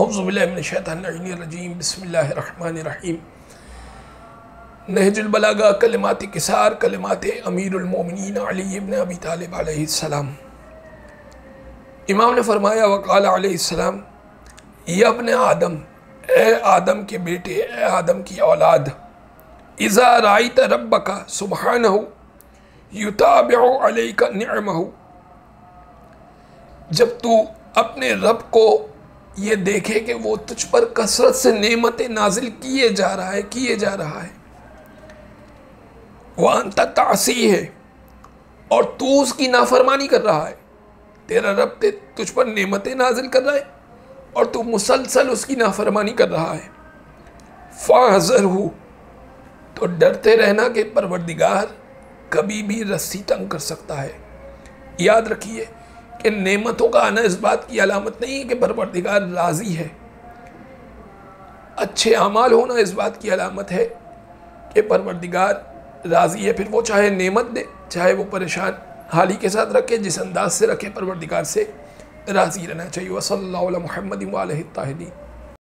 औज़ुबिल्लाहि मिनश्शैतानिर्रजीम बिस्मिल्लाहिर्रहमानिर्रहीम। नहजुल बलागा कलिमात किसार कलिमात अमीरुल मोमिनीन अली इब्न अबी तालिब अलैहिस्सलाम। इमाम ने फरमाया वक़ाल अलैहिस्सलाम, या इब्न आदम, ए आदम के बेटे, ए आदम की औलाद, इज़ा राइत रब्बका सुब्हानहु युताबिउ अलैका निअमहु, जब तू अपने रब को ये देखे कि वो तुझ पर कसरत से नेमतें नाजिल किए जा रहा है, वह अंता तासी है और तू उसकी नाफरमानी कर रहा है। तेरा रब तुझ पर नेमतें नाजिल कर रहा है और तू मुसलसल उसकी नाफरमानी कर रहा है। फ़ाहज़रहु, तो डरते रहना कि परवरदिगार कभी भी रस्सी तंग कर सकता है। याद रखिए कि नेमतों का आना इस बात की अलामत नहीं है कि परवरदिगार राज़ी है। अच्छे अमाल होना इस बात की अलामत है कि परवरदिगार राज़ी है। फिर वो चाहे नेमत दे, चाहे वो परेशान हाली के साथ रखे, जिस अंदाज से रखे, परवरदिगार से राज़ी रहना चाहिए। वसल्लल्लाहु अला मुहम्मदिन व आलिहि ताहिरीन।